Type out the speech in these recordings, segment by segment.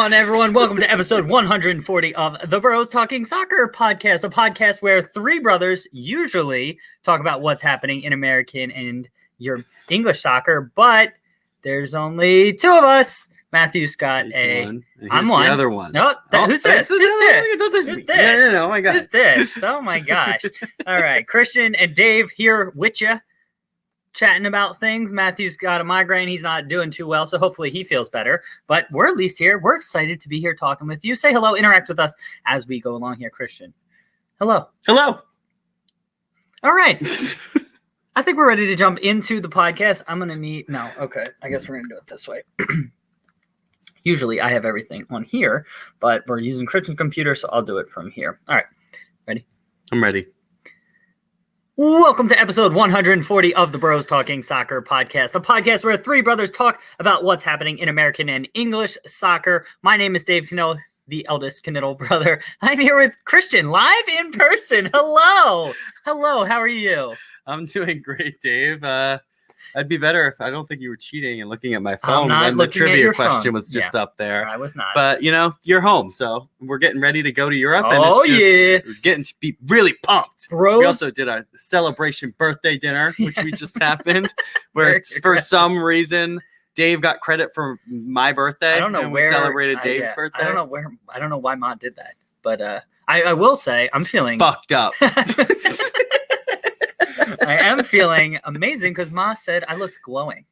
on, everyone? Welcome to episode 140 of the Bros Talking Soccer podcast, a podcast where three brothers usually talk about what's happening in American and your English soccer, but there's only two of us. Matthew's got I'm one. The other one. No, who's this? Who's this? Who's this? No, oh my God. Who's this? Oh my gosh. All right, Christian and Dave here with you, chatting about things. Matthew's got a migraine. He's not doing too well, so hopefully he feels better. But we're at least here. We're excited to be here talking with you. Say hello, interact with us as we go along here, Christian. Hello. Hello. All right. I think we're ready to jump into the podcast. I'm going to need... No, okay. I guess we're going to do it this way. Usually I have everything on here, but we're using Christian's computer, so I'll do it from here. All right. Ready? I'm ready. Welcome to episode 140 of the Bros Talking Soccer podcast, a podcast where three brothers talk about what's happening in American and English soccer. My name is Dave Cannell, the eldest Cannell brother. I'm here with Christian, live in person. Hello. Hello. How are you? I'm doing great, Dave. I'd be better if I don't think you were cheating and looking at my phone when the trivia question was just up there. I was not. But, you know, you're home, so we're getting ready to go to Europe. And it's getting to be really pumped. Bros. We also did a celebration birthday dinner, which we just happened, where for some reason Dave got credit for my birthday. I don't know we celebrated Dave's birthday. I don't know why Ma did that. But I will say I'm feeling fucked up. I am feeling amazing because Ma said I looked glowing.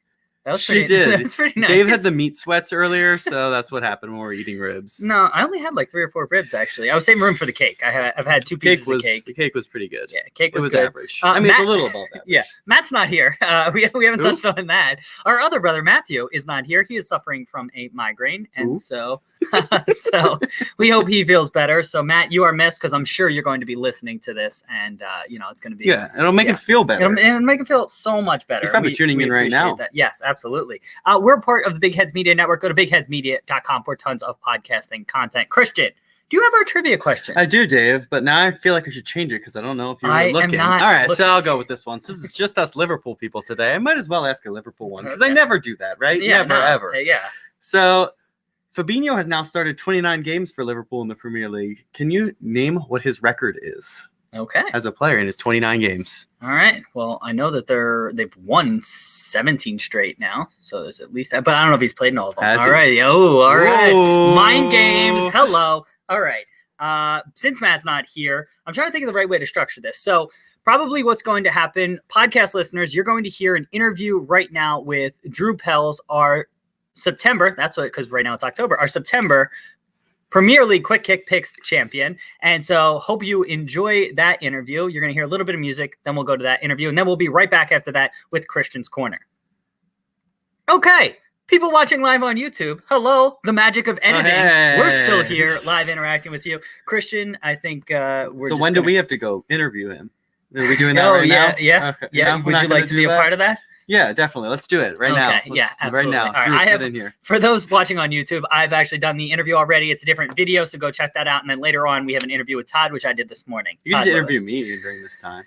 She did. That's pretty nice. Dave had the meat sweats earlier, so that's what happened when we were eating ribs. No, I only had like 3 or 4 ribs, actually. I was saving room for the cake. I've had 2 pieces of cake. The cake was pretty good. Yeah, cake was good. Average. I mean, it's a little above average. Yeah, Matt's not here. We haven't touched on that. Our other brother, Matthew, is not here. He is suffering from a migraine, and so we hope he feels better. So, Matt, you are missed because I'm sure you're going to be listening to this, and it's going to be... Yeah, it'll make it feel better. It'll make it feel so much better. He's probably tuning in right now. That. Yes, absolutely. We're part of the Big Heads Media Network. Go to bigheadsmedia.com for tons of podcasting content. Christian, do you have our trivia question? I do, Dave, but now I feel like I should change it because I don't know if you were looking. Am not All right, looking. So I'll go with this one. Since it's just us Liverpool people today, I might as well ask a Liverpool one because I never do that, right? Yeah, never, ever. Yeah. So Fabinho has now started 29 games for Liverpool in the Premier League. Can you name what his record is? Okay. As a player in his 29 games. All right. Well, I know that they've won 17 straight now, so there's at least that. But I don't know if he's played in all of them. All right. Oh, all right. Mind games. Hello. All right. Since Matt's not here, I'm trying to think of the right way to structure this. So probably what's going to happen, podcast listeners, you're going to hear an interview right now with Drew Pels, our September. That's what, because right now it's October. Our September Premier League Quick Kick Picks champion. And so hope you enjoy that interview. You're going to hear a little bit of music, then we'll go to that interview, and then we'll be right back after that with Christian's Corner. Okay, people watching live on YouTube, hello, the magic of editing. Hey. We're still here, live interacting with you. Christian, I think we're So when do we have to go interview him? Are we doing that right now? Yeah. Okay. Yeah. No, Would you like to be a part of that? Yeah, definitely. Let's do it right now. Yeah, absolutely. Right now. All Drew, right, get in here. For those watching on YouTube, I've actually done the interview already. It's a different video, so go check that out. And then later on, we have an interview with Todd, which I did this morning. You can just interview me during this time.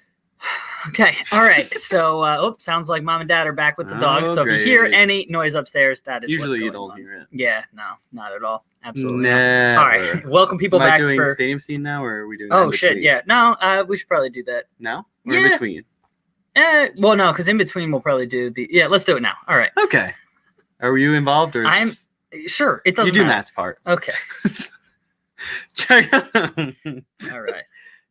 Okay. All right. So, sounds like mom and dad are back with the dogs. So if you hear any noise upstairs, that is usually what's going you don't on. hear it. Yeah, no, not at all. Absolutely Never. not. All right. Welcome people back. Am I doing stadium scene now, or are we doing shit, yeah. No, we should probably do that. Now? Or in between? Well, no, because in between we'll probably do the... Yeah, let's do it now. All right. Okay. Are you involved? Or Sure, it doesn't You do matter. Matt's part. Okay. Check out... All right.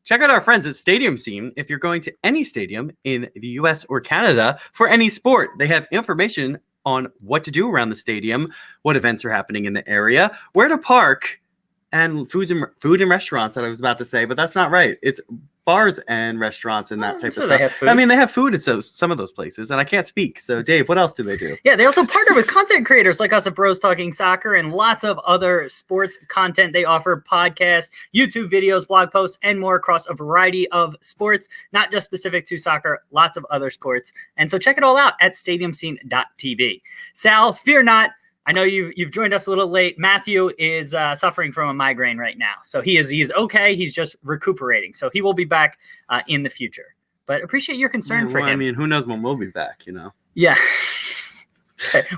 Check out our friends at Stadium Scene if you're going to any stadium in the US or Canada for any sport. They have information on what to do around the stadium, what events are happening in the area, where to park, and food and restaurants that I was about to say, but that's not right. It's bars and restaurants and that type of stuff. They have food. I mean, they have food at some of those places, and I can't speak. So, Dave, what else do they do? Yeah, they also partner with content creators like us at Bros Talking Soccer and lots of other sports content. They offer podcasts, YouTube videos, blog posts, and more across a variety of sports, not just specific to soccer, lots of other sports. And so check it all out at stadiumscene.tv. Sal, fear not. I know you've joined us a little late. Matthew is suffering from a migraine right now. So he is okay. He's just recuperating. So he will be back in the future. But appreciate your concern for him. I mean, who knows when we'll be back, Yeah.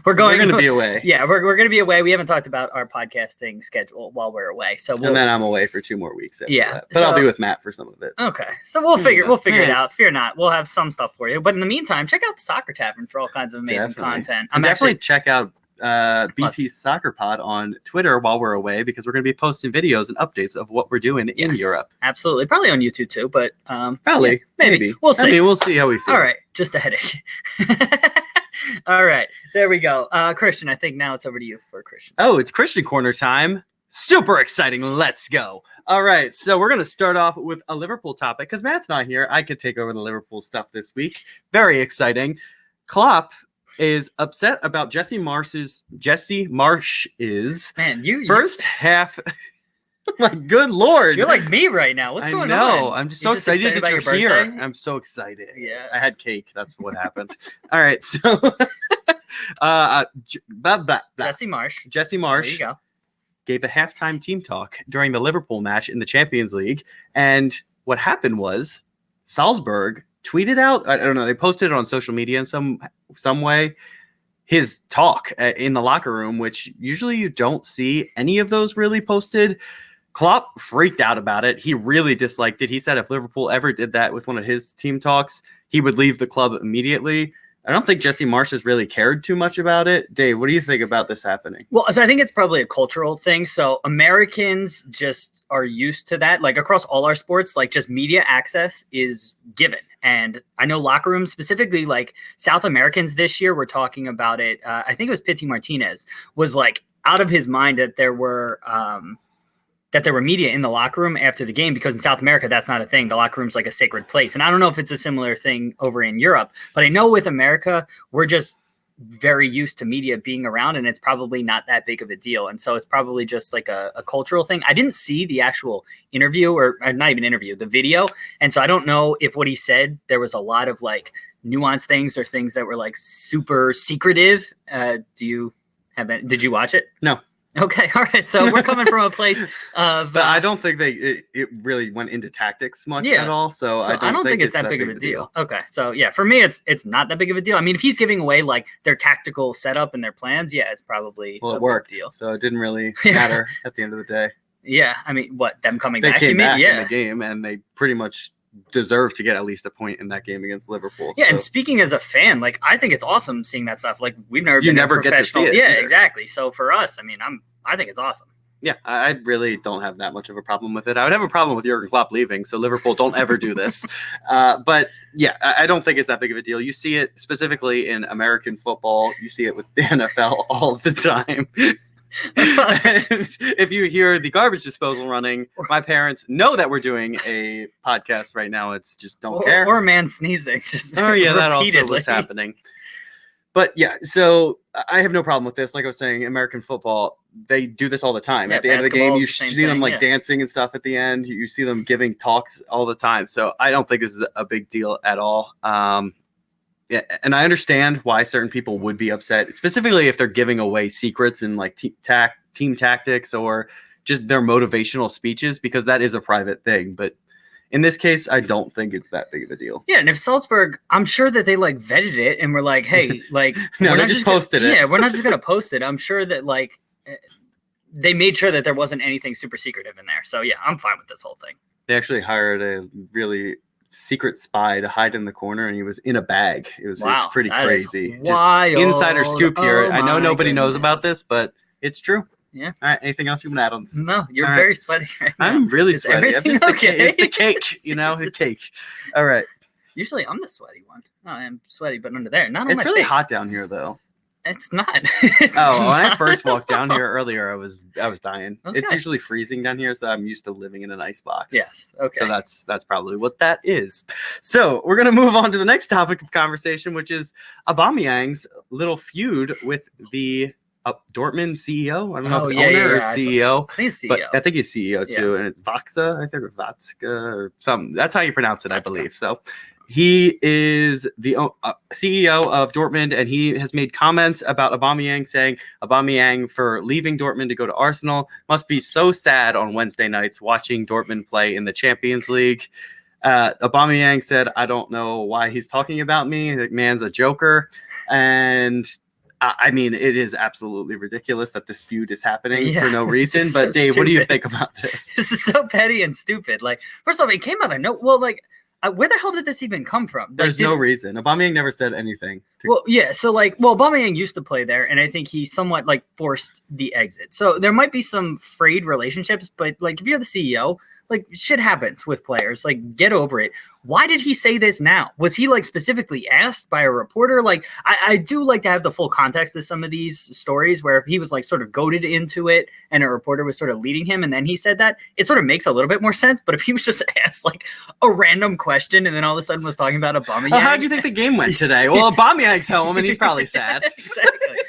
We're going to be away. Yeah, we're going to be away. We haven't talked about our podcasting schedule while we're away. So and then I'm away for 2 more weeks. Yeah, that. But I'll be with Matt for some of it. Okay, so we'll figure it out. Fear not. We'll have some stuff for you. But in the meantime, check out the Soccer Tavern for all kinds of amazing content. Definitely check out BT Soccer Pod on Twitter while we're away, because we're going to be posting videos and updates of what we're doing in Europe. Absolutely. Probably on YouTube too, but probably. Maybe. We'll see. I mean, we'll see how we feel. All right. Just a headache. All right. There we go. Christian, I think now it's over to you for Christian. Oh, it's Christian Corner time. Super exciting. Let's go. All right. So we're going to start off with a Liverpool topic because Matt's not here. I could take over the Liverpool stuff this week. Very exciting. Klopp is upset about Jesse Marsch's first half. My good Lord. You're like me right now. What's going on? I know. I'm just so excited that you're here. I'm so excited. Yeah. I had cake. That's what happened. All right. So Jesse Marsch. There you go. Gave a halftime team talk during the Liverpool match in the Champions League. And what happened was Salzburg tweeted out, I don't know, they posted it on social media in some way, his talk in the locker room, which usually you don't see any of those really posted. Klopp freaked out about it. He really disliked it. He said if Liverpool ever did that with one of his team talks, he would leave the club immediately. I don't think Jesse Marsch has really cared too much about it. Dave, what do you think about this happening? Well, so I think it's probably a cultural thing. So Americans just are used to that. Like across all our sports, like just media access is given. And I know locker rooms specifically, like South Americans this year, were talking about it. I think it was Pity Martinez was like out of his mind that there were media in the locker room after the game, because in South America, that's not a thing. The locker room's like a sacred place. And I don't know if it's a similar thing over in Europe, but I know with America, we're just very used to media being around, and it's probably not that big of a deal. And so it's probably just like a cultural thing. I didn't see the actual interview, or not even interview, the video. And so I don't know if what he said, there was a lot of like nuanced things or things that were like super secretive. Did you watch it? No. Okay, all right. So we're coming from a place of... But I don't think it really went into tactics much at all. So I don't think it's that big of a deal. Okay, so yeah, for me, it's not that big of a deal. I mean, if he's giving away like their tactical setup and their plans, yeah, it's probably it worked. Big deal. So it didn't really matter at the end of the day. Yeah, I mean, them coming back? They came back in the game, and they pretty much deserve to get at least a point in that game against Liverpool. Yeah, and speaking as a fan, like I think it's awesome seeing that stuff. Like we've never been never get to see it. Yeah, exactly. So for us, I mean, I think it's awesome. Yeah, I really don't have that much of a problem with it. I would have a problem with Jurgen Klopp leaving, so Liverpool don't ever do this. But yeah, I don't think it's that big of a deal. You see it specifically in American football. You see it with the NFL all the time. If you hear the garbage disposal running, my parents know that we're doing a podcast right now. It's just don't care. Or a man sneezing. Just that also was happening. But yeah, so I have no problem with this. Like I was saying, American football, they do this all the time. At the end of the game, you see them like dancing and stuff at the end. You see them giving talks all the time. So I don't think this is a big deal at all. Yeah, and I understand why certain people would be upset, specifically if they're giving away secrets and like team tactics or just their motivational speeches, because that is a private thing. But in this case, I don't think it's that big of a deal. Yeah, and if Salzburg, I'm sure that they like vetted it and were like, hey, like no, they just posted it. Yeah, we're not just gonna post it. I'm sure that like they made sure that there wasn't anything super secretive in there. So yeah, I'm fine with this whole thing. They actually hired a really secret spy to hide in the corner, and he was in a bag. It's pretty crazy. Just insider scoop here. I know nobody knows about this, but it's true. Yeah. All right. Anything else you want to add on this? No, you're very sweaty right now. I'm really sweaty. I'm just okay? It's the cake, the cake. All right. Usually I'm the sweaty one. Oh, I'm sweaty, but under there. Not on my face. It's really hot down here, though. It's not. When I first walked down here earlier, I was dying. Okay. It's usually freezing down here, so I'm used to living in an ice box. Yes. Okay. So that's probably what that is. So we're gonna move on to the next topic of conversation, which is Aubameyang's little feud with the Dortmund CEO. I don't know if it's owner or CEO. I think it's CEO. But I think he's CEO too, and it's Vaxa, I think, or Watzke or something. That's how you pronounce it, I believe. So he is the CEO of Dortmund, and he has made comments about Aubameyang, saying Aubameyang, for leaving Dortmund to go to Arsenal, must be so sad on Wednesday nights watching Dortmund play in the Champions League. Aubameyang said, I don't know why he's talking about me. The man's a joker. And I mean, it is absolutely ridiculous that this feud is happening for no reason. This But is so Dave, what do you stupid. think about this? This is so petty and stupid. Like, first off, it came out of no. Well, like, where the hell did this even come from? Like, There's no reason. Aubameyang never said anything. Well, yeah. So, like, Aubameyang used to play there, and I think he somewhat like forced the exit. So there might be some frayed relationships, but like, if you're the CEO, like, shit happens with players. Like, get over it. Why did he say this now? Was he like specifically asked by a reporter? Like, I do like to have the full context of some of these stories where if he was like sort of goaded into it and a reporter was sort of leading him and then he said that, it sort of makes a little bit more sense. But if he was just asked like a random question and then all of a sudden was talking about Aubameyang. Well, how do you think the game went today? Well, Aubameyang's home and he's probably sad. Exactly.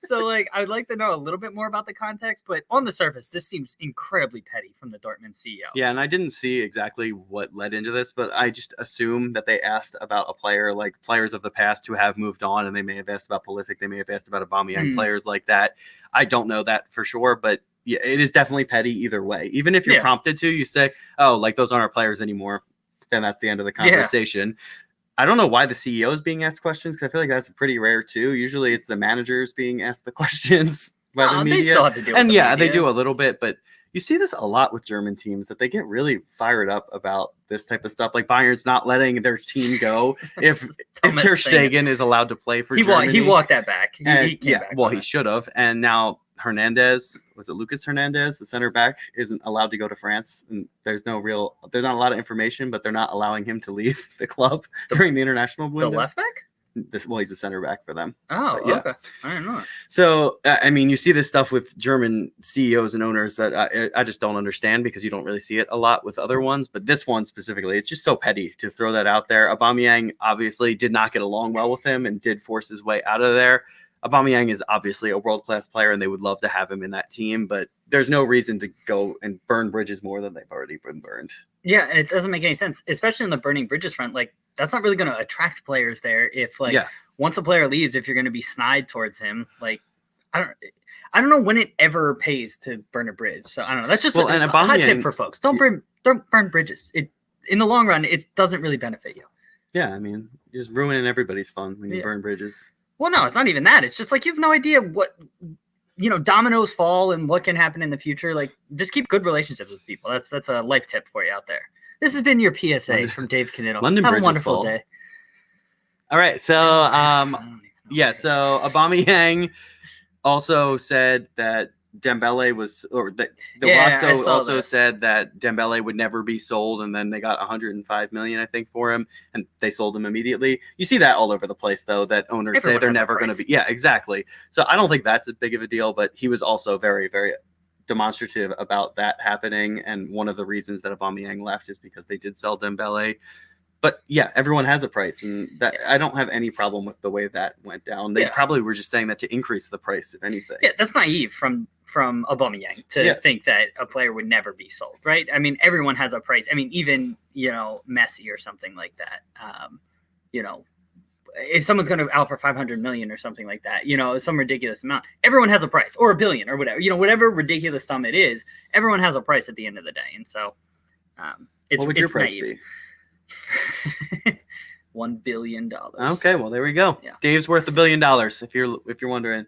So, like, I'd like to know a little bit more about the context, but on the surface, this seems incredibly petty from the Dortmund CEO. Yeah, and I didn't see exactly what led into this, but I just assume that they asked about a player, like players of the past who have moved on, and they may have asked about Pulisic, they may have asked about Aubameyang, players like that. I don't know that for sure, but yeah, it is definitely petty either way. Even if you're prompted to, you say, oh, like, those aren't our players anymore, then that's the end of the conversation. Yeah. I don't know why the CEO is being asked questions, because I feel like that's pretty rare too. Usually it's the managers being asked the questions by the media. They still have to deal with media. They do a little bit, but you see this a lot with German teams, that they get really fired up about this type of stuff. Like Bayern's not letting their team go if Ter Stegen is allowed to play for Germany. He walked that back. He came back. Well, he should have. And now Hernandez, was it Lucas Hernandez, the center back, isn't allowed to go to France. And there's not a lot of information, but they're not allowing him to leave the club during the international window. The left back? He's a center back for them. Oh, yeah. Okay. I don't know. So, I mean, you see this stuff with German CEOs and owners that I just don't understand, because you don't really see it a lot with other ones. But this one specifically, it's just so petty to throw that out there. Aubameyang obviously did not get along well with him and did force his way out of there. Aubameyang is obviously a world-class player, and they would love to have him in that team, but there's no reason to go and burn bridges more than they've already been burned. Yeah, and it doesn't make any sense, especially on the burning bridges front. Like, that's not really going to attract players there if, like, once a player leaves, if you're going to be snide towards him. Like, I don't know when it ever pays to burn a bridge. So I don't know. That's just a hot tip for folks. Don't burn bridges. In the long run, it doesn't really benefit you. Yeah, I mean, you're just ruining everybody's fun when you burn bridges. Well, no, it's not even that. It's just like you have no idea what, dominoes fall and what can happen in the future. Like, just keep good relationships with people. That's a life tip for you out there. This has been your PSA from Dave Canitto. London Have bridges a wonderful fall. Day. All right, so so Aubameyang also said that Dembele was, or that the Watzke also said that Dembele would never be sold, and then they got 105 million, I think, for him, and they sold him immediately. You see that all over the place, though, that owners say they're never going to be. Yeah, exactly. So I don't think that's a big of a deal, but he was also very, very demonstrative about that happening, and one of the reasons that Aubameyang left is because they did sell Dembele. But yeah, everyone has a price, and that I don't have any problem with the way that went down. They probably were just saying that to increase the price, if anything. Yeah, that's naive from Aubameyang to think that a player would never be sold, right? I mean, everyone has a price. I mean, even Messi or something like that. If someone's going to out for 500 million or something like that, some ridiculous amount, everyone has a price, or $1 billion or whatever. Whatever ridiculous sum it is, everyone has a price at the end of the day, and so what would your price be? $1 billion. Okay, well, there we go. Yeah. Dave's worth $1 billion, if you're wondering.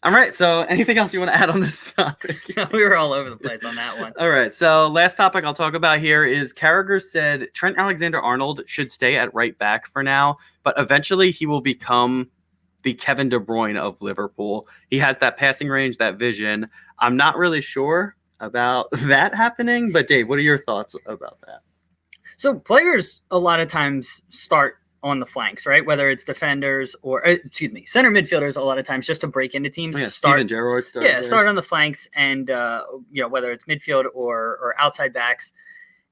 All right, so anything else you want to add on this topic? We were all over the place on that one. All right, so last topic I'll talk about here is Carragher said Trent Alexander-Arnold should stay at right back for now, but eventually he will become the Kevin De Bruyne of Liverpool. He has that passing range, that vision. I'm not really sure about that happening, but Dave, what are your thoughts about that? So players a lot of times start on the flanks, right? Whether it's defenders or, center midfielders a lot of times just to break into teams. Steven Gerrard start on the flanks and, whether it's midfield or outside backs.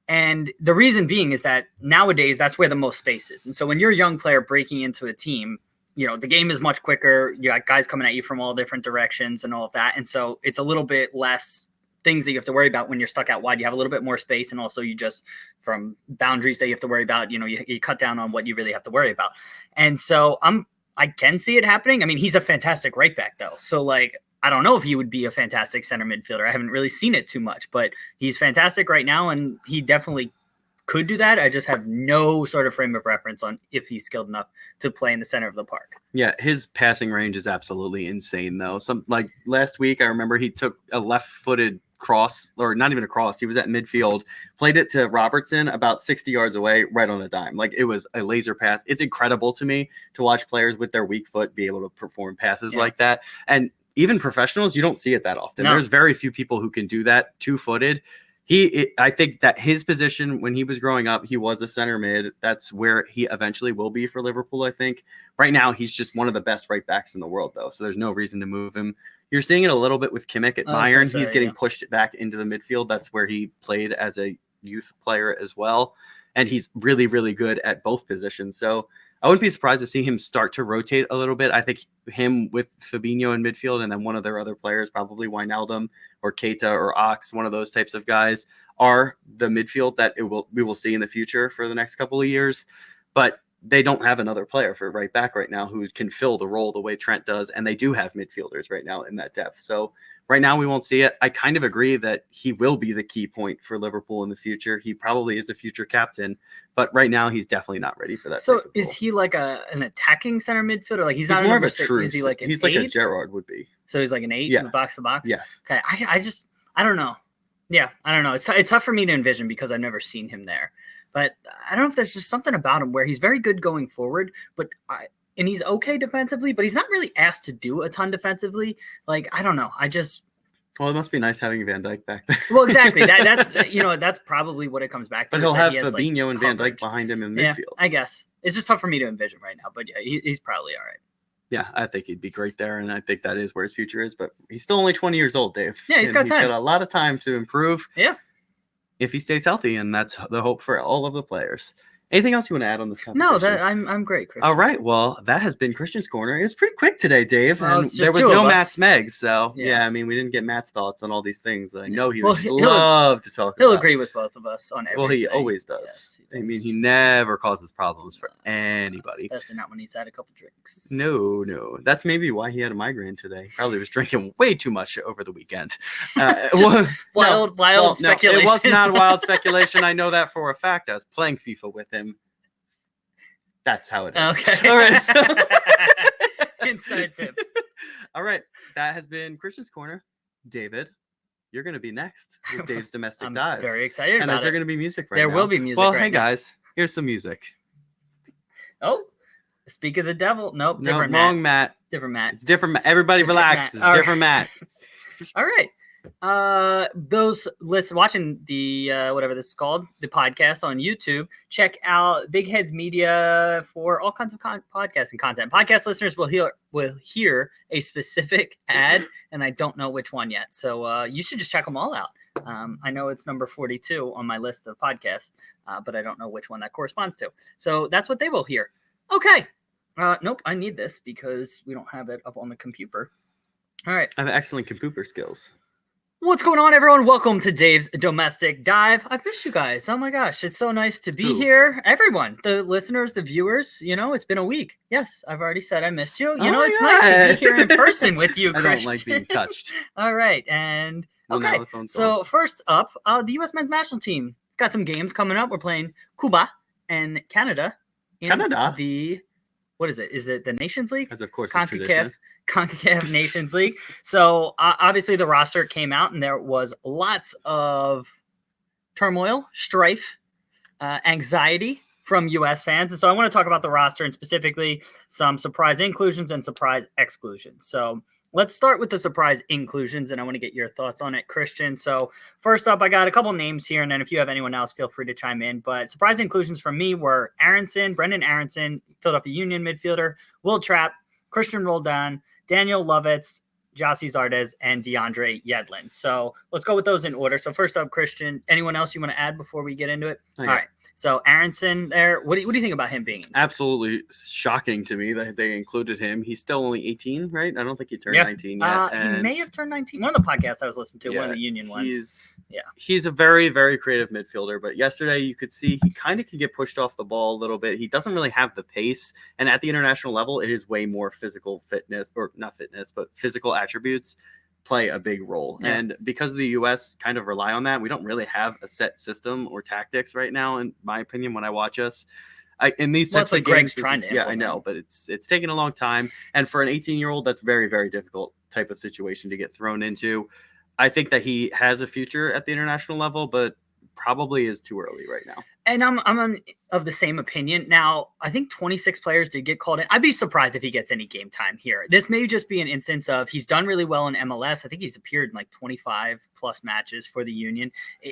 And the reason being is that nowadays that's where the most space is. And so when you're a young player breaking into a team, the game is much quicker. You got guys coming at you from all different directions and all of that. And so it's a little bit less things that you have to worry about when you're stuck out wide. You have a little bit more space, and also you just, from boundaries that you have to worry about, you cut down on what you really have to worry about. And so I can see it happening. I mean, he's a fantastic right back though. So like, I don't know if he would be a fantastic center midfielder. I haven't really seen it too much, but he's fantastic right now. And he definitely could do that. I just have no sort of frame of reference on if he's skilled enough to play in the center of the park. Yeah, his passing range is absolutely insane, though. Like last week, I remember he took a left-footed cross, or not even a cross. He was at midfield, played it to Robertson about 60 yards away, right on a dime. Like, it was a laser pass. It's incredible to me to watch players with their weak foot be able to perform passes like that. And even professionals, you don't see it that often. There's very few people who can do that two-footed. I think that his position when he was growing up, he was a center mid. That's where he eventually will be for Liverpool, I think. Right now, he's just one of the best right backs in the world, though. So there's no reason to move him. You're seeing it a little bit with Kimmich at Bayern. He's getting pushed back into the midfield. That's where he played as a youth player as well. And he's really, really good at both positions. So I wouldn't be surprised to see him start to rotate a little bit. I think him with Fabinho in midfield and then one of their other players, probably Wijnaldum or Keita or Ox, one of those types of guys, are the midfield that we will see in the future for the next couple of years. But they don't have another player for right back right now who can fill the role the way Trent does. And they do have midfielders right now in that depth. So right now we won't see it. I kind of agree that he will be the key point for Liverpool in the future. He probably is a future captain, but right now he's definitely not ready for that. So is he like an attacking center midfielder? Like he's not more of a true. Is he like an he's 8? Like a Gerrard would be. So he's like an 8 Yeah. in the box to box? Yes. Okay. I don't know. Yeah, I don't know. It's tough for me to envision because I've never seen him there. But I don't know if there's just something about him where he's very good going forward, and he's okay defensively, but he's not really asked to do a ton defensively. Like, I don't know. Well, it must be nice having Van Dijk back there. Well, exactly. That's probably what it comes back to. But he'll have Fabinho and Van Dijk behind him in midfield. I guess. It's just tough for me to envision right now. But yeah, he's probably all right. Yeah, I think he'd be great there, and I think that is where his future is. But he's still only 20 years old, Dave. Yeah, he's got time. He's got a lot of time to improve. Yeah. If he stays healthy, and that's the hope for all of the players. Anything else you want to add on this conversation? No, I'm great, Christian. All right, well, that has been Christian's Corner. It was pretty quick today, Dave. Well, and there was no Matt Smeggs, so yeah, I mean, we didn't get Matt's thoughts on all these things that I know he would love to talk about. He'll agree with both of us on everything. Well, he always does. Yes, I mean, he never causes problems for anybody. Especially not when he's had a couple drinks. No. That's maybe why he had a migraine today. He probably was drinking way too much over the weekend. Wild speculation. It was not wild speculation. I know that for a fact. I was playing FIFA with him. That's how it is. Okay. All right. So. Inside tips. All right. That has been Christian's Corner. David, you're going to be next with Dave's Domestic Dives. I'm very excited and about is there going to be music right there now? There will be music Well, right hey, now. guys. Here's some music. Oh, speak of the devil. Nope. Different wrong Matt. Different Matt. It's different. Everybody relax. It's different Matt. All right. Those watching the whatever this is called, the podcast on YouTube, check out Big Heads Media for all kinds of podcasts and content. Podcast listeners will hear a specific ad, and I don't know which one yet. So you should just check them all out. I know it's number 42 on my list of podcasts, but I don't know which one that corresponds to. So that's what they will hear. Okay. Nope, I need this because we don't have it up on the computer. All right. I have excellent computer skills. What's going on, everyone? Welcome to Dave's Domestic Dive. I've missed you guys. Oh my gosh, it's so nice to be here. Everyone, the listeners, the viewers, it's been a week. Yes, I've already said I missed you. It's nice to be here in person with you, Christian. I don't like being touched. All right, and okay. So first up, the U.S. men's national team. It's got some games coming up. We're playing Cuba and Canada. What is it? Is it the Nations League? As of course, tradition. CONCACAF Nations League. So obviously the roster came out and there was lots of turmoil, strife, anxiety from U.S. fans. And so I want to talk about the roster and specifically some surprise inclusions and surprise exclusions. So let's start with the surprise inclusions, and I want to get your thoughts on it, Christian. So first up, I got a couple names here, and then if you have anyone else, feel free to chime in. But surprise inclusions for me were Brendan Aronson, Philadelphia Union midfielder, Will Trapp, Christian Roldan, Daniel Lovitz, Jossie Zardes, and DeAndre Yedlin. So let's go with those in order. So first up, Christian, anyone else you want to add before we get into it? All right. So Aronson there, what do you think about him being in? Absolutely shocking to me that they included him. He's still only 18, right? I don't think he turned 19 yet. He may have turned 19. One of the podcasts I was listening to, one of the Union ones. He's a very, very creative midfielder, but yesterday you could see he kind of can get pushed off the ball a little bit. He doesn't really have the pace, and at the international level, it is way more physical fitness, or not fitness, but physical attributes play a big role. Yeah. And because the U.S. kind of rely on that, we don't really have a set system or tactics right now, in my opinion, when I watch us. In these types of games, I know, but it's taken a long time. And for an 18-year-old, that's very, very difficult type of situation to get thrown into. I think that he has a future at the international level, but probably is too early right now. And I'm of the same opinion. Now, I think 26 players did get called in. I'd be surprised if he gets any game time here. This may just be an instance of he's done really well in MLS. I think he's appeared in like 25 plus matches for the Union.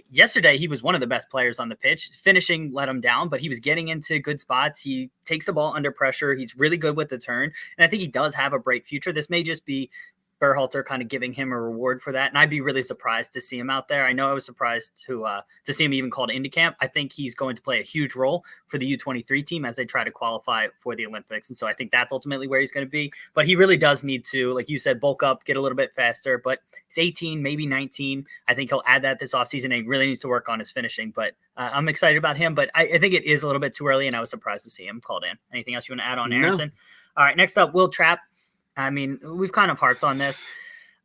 Yesterday, he was one of the best players on the pitch. Finishing let him down, but he was getting into good spots. He takes the ball under pressure. He's really good with the turn. And I think he does have a bright future. This may just be Berhalter kind of giving him a reward for that. And I'd be really surprised to see him out there. I know I was surprised to see him even called into camp. I think he's going to play a huge role for the U23 team as they try to qualify for the Olympics. And so I think that's ultimately where he's going to be. But he really does need to, like you said, bulk up, get a little bit faster. But he's 18, maybe 19. I think he'll add that this offseason. And he really needs to work on his finishing. But I'm excited about him. But I think it is a little bit too early, and I was surprised to see him called in. Anything else you want to add on Aaronson? No. All right, next up, Will Trapp. I mean, we've kind of harped on this,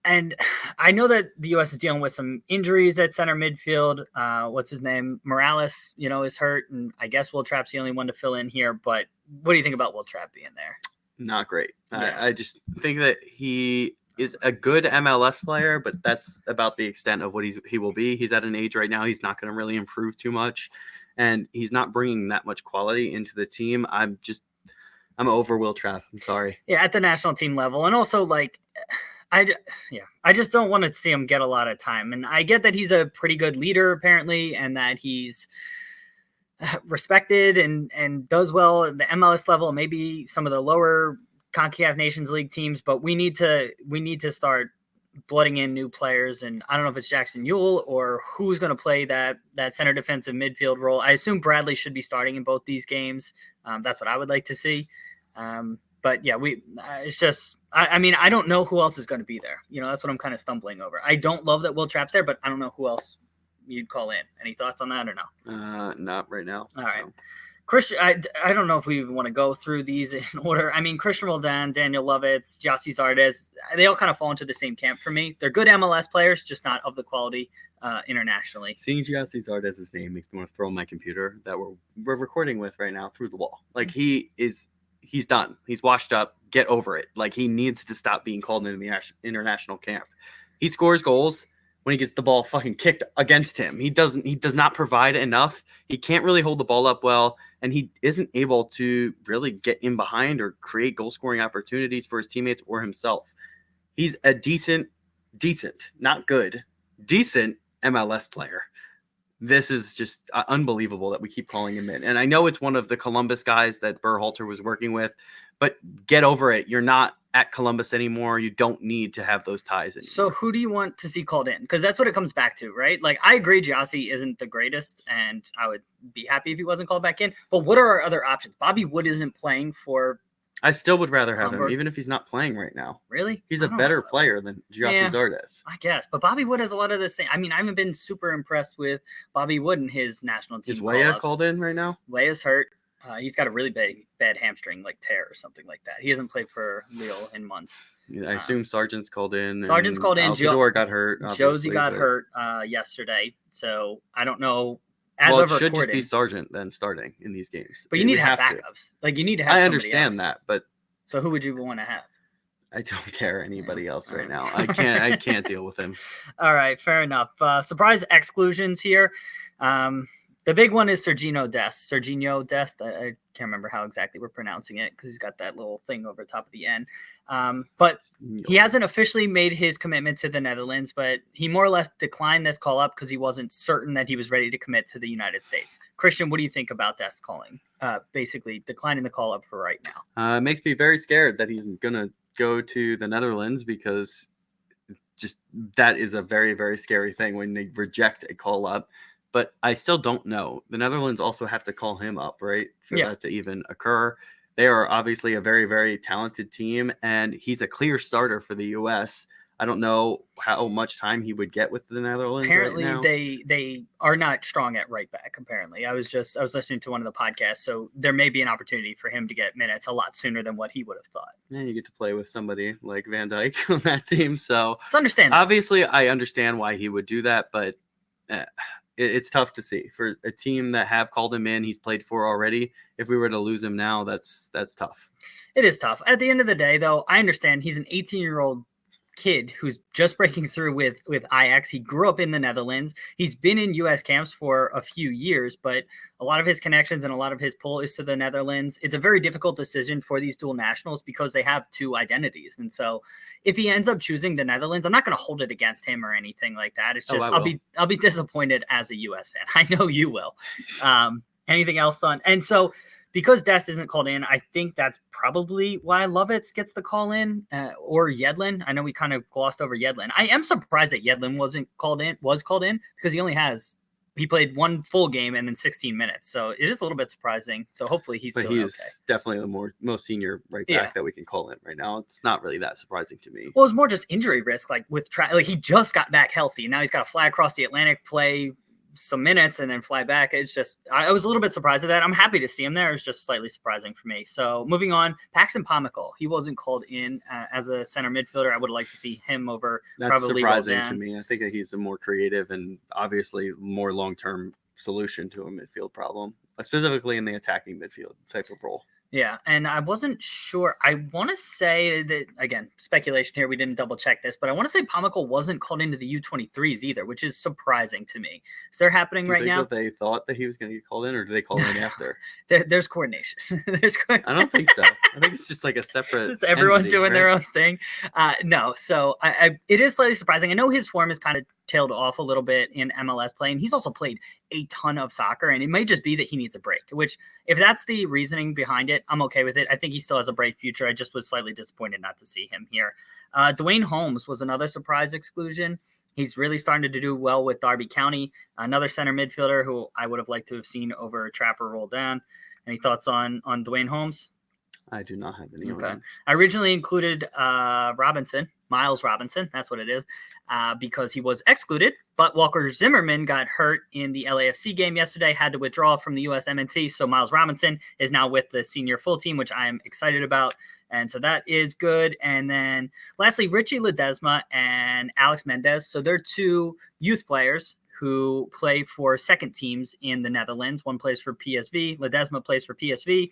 and I know that the U.S. is dealing with some injuries at center midfield. What's his name? Morales, is hurt, and I guess Will Trapp's the only one to fill in here. But what do you think about Will Trapp being there? Not great. Yeah. I just think that he is a good MLS player, but that's about the extent of what he will be. He's at an age right now, he's not going to really improve too much, and he's not bringing that much quality into the team. I'm over Will Trapp. I'm sorry. Yeah, at the national team level. And also, I just don't want to see him get a lot of time. And I get that he's a pretty good leader, apparently, and that he's respected and does well at the MLS level, maybe some of the lower CONCACAF Nations League teams. But we need to start blooding in new players. And I don't know if it's Jackson Ewell or who's going to play that center defensive midfield role. I assume Bradley should be starting in both these games. That's what I would like to see. But yeah, it's just, I mean, I don't know who else is going to be there. That's what I'm kind of stumbling over. I don't love that Will Trapp's there, but I don't know who else you'd call in. Any thoughts on that or no? Not right now. All right. No. Christian, I don't know if we even want to go through these in order. I mean, Christian Roldan, Daniel Lovitz, Gyasi Zardes, they all kind of fall into the same camp for me. They're good MLS players, just not of the quality internationally. Seeing Gyasi Zardes' name makes me want to throw my computer that we're recording with right now through the wall. Like, he's done. He's washed up. Get over it. Like, he needs to stop being called into the international camp. He scores goals when he gets the ball fucking kicked against him. He does not provide enough. He can't really hold the ball up well, and he isn't able to really get in behind or create goal scoring opportunities for his teammates or himself. He's a decent, not good, decent MLS player. This is just unbelievable that we keep calling him in. And I know it's one of the Columbus guys that Berhalter was working with, but get over it. You're not at Columbus anymore. You don't need to have those ties anymore. So who do you want to see called in? Because that's what it comes back to, right? Like, I agree Gyasi isn't the greatest, and I would be happy if he wasn't called back in. But what are our other options? Bobby Wood isn't playing for... I still would rather have him, even if he's not playing right now. Really? He's a better player than Gyasi Zardes. I guess. But Bobby Wood has a lot of the same. I mean, I haven't been super impressed with Bobby Wood and his national team. Is Weah called in right now? Weah's hurt. He's got a really bad hamstring, like tear or something like that. He hasn't played for Lille in months. Yeah, I assume Sargent's called in. Sargent's called in. Altidore got hurt. Josie got hurt yesterday. So I don't know. It should just be Sargent then starting in these games. But you need to have backups. Like, you need to have I understand else. that, but... So who would you want to have? I don't care anybody else right now. I can't deal with him. All right, fair enough. Surprise exclusions here. The big one is Serginho Dest. I can't remember how exactly we're pronouncing it because he's got that little thing over top of the N. But he hasn't officially made his commitment to the Netherlands, but he more or less declined this call up because he wasn't certain that he was ready to commit to the United States. Christian, what do you think about Dest calling? Basically declining the call up for right now. It makes me very scared that he's going to go to the Netherlands because just that is a very, very scary thing when they reject a call up. But I still don't know. The Netherlands also have to call him up, right, for that to even occur. They are obviously a very, very talented team, and he's a clear starter for the U.S. I don't know how much time he would get with the Netherlands. Apparently, right now. they are not strong at right back. Apparently, I was listening to one of the podcasts, so there may be an opportunity for him to get minutes a lot sooner than what he would have thought. Yeah, you get to play with somebody like Van Dijk on that team, so it's understandable. Obviously, I understand why he would do that, but it's tough to see for a team that have called him in. He's played for already. If we were to lose him now, that's tough. It is tough. At the end of the day, though, I understand he's an 18-year-old kid who's just breaking through with Ajax. He grew up in the Netherlands. He's been in U.S. camps for a few years, but a lot of his connections and a lot of his pull is to the Netherlands. It's a very difficult decision for these dual nationals because they have two identities. And so if he ends up choosing the Netherlands, I'm not going to hold it against him or anything like that. It's just I'll be disappointed as a U.S. fan. I know you will. Anything else, son? And so because Dest isn't called in, I think that's probably why Lovitz gets the call in, or Yedlin. I know we kind of glossed over Yedlin. I am surprised that Yedlin was called in because he played one full game and then 16 minutes. So it is a little bit surprising. So hopefully he's doing okay. Definitely the most senior right back that we can call in right now. It's not really that surprising to me. Well, it's more just injury risk, like he just got back healthy. Now he's got to fly across the Atlantic, play some minutes and then fly back. It's just, I was a little bit surprised at that. I'm happy to see him there. It's just slightly surprising for me. So moving on, Paxton Pomykal. He wasn't called in as a center midfielder. I would like to see him over. That's surprising to me. I think that he's a more creative and obviously more long-term solution to a midfield problem, specifically in the attacking midfield type of role. Yeah, and I wasn't sure. I want to say that, again, speculation here. We didn't double check this, but I want to say Pomykal wasn't called into the U23s either, which is surprising to me. Is there happening right now? That they thought that he was going to get called in, or did they call him in after? There's coordination. I don't think so. I think it's just like a separate. It's everyone doing their own thing. No, so it is slightly surprising. I know his form is kind of tailed off a little bit in MLS play, and he's also played a ton of soccer, and it may just be that he needs a break, which if that's the reasoning behind it, I'm okay with it. I think he still has a bright future. I just was slightly disappointed not to see him here. Dwayne Holmes was another surprise exclusion. He's really starting to do well with Derby County, another center midfielder who I would have liked to have seen over Trapper roll down. Any thoughts on Dwayne Holmes? I do not have any. Okay. I originally included Miles Robinson, that's what it is, because he was excluded, but Walker Zimmerman got hurt in the LAFC game yesterday, had to withdraw from the USMNT, so Miles Robinson is now with the senior full team, which I am excited about, and so that is good. And then lastly, Richie Ledesma and Alex Mendez, so they're two youth players who play for second teams in the Netherlands. One plays for PSV, Ledesma plays for PSV,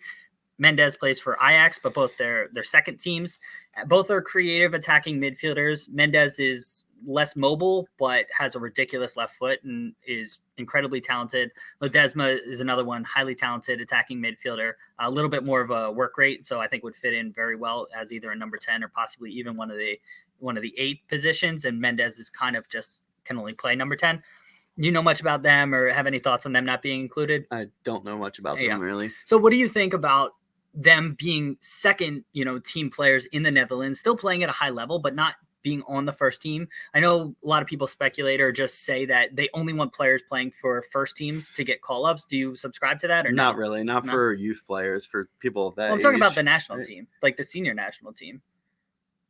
Mendez plays for Ajax, but both their second teams. Both are creative attacking midfielders. Mendez is less mobile, but has a ridiculous left foot and is incredibly talented. Ledesma is another one, highly talented attacking midfielder, a little bit more of a work rate, so I think would fit in very well as either a number 10 or possibly even one of the 8 positions. And Mendez is kind of just can only play number 10. You know much about them or have any thoughts on them not being included? I don't know much about them really. So what do you think about them being second, team players in the Netherlands, still playing at a high level, but not being on the first team? I know a lot of people speculate or just say that they only want players playing for first teams to get call-ups. Do you subscribe to that or not? Really, not for youth players, for people of that I'm talking about the national team, like the senior national team.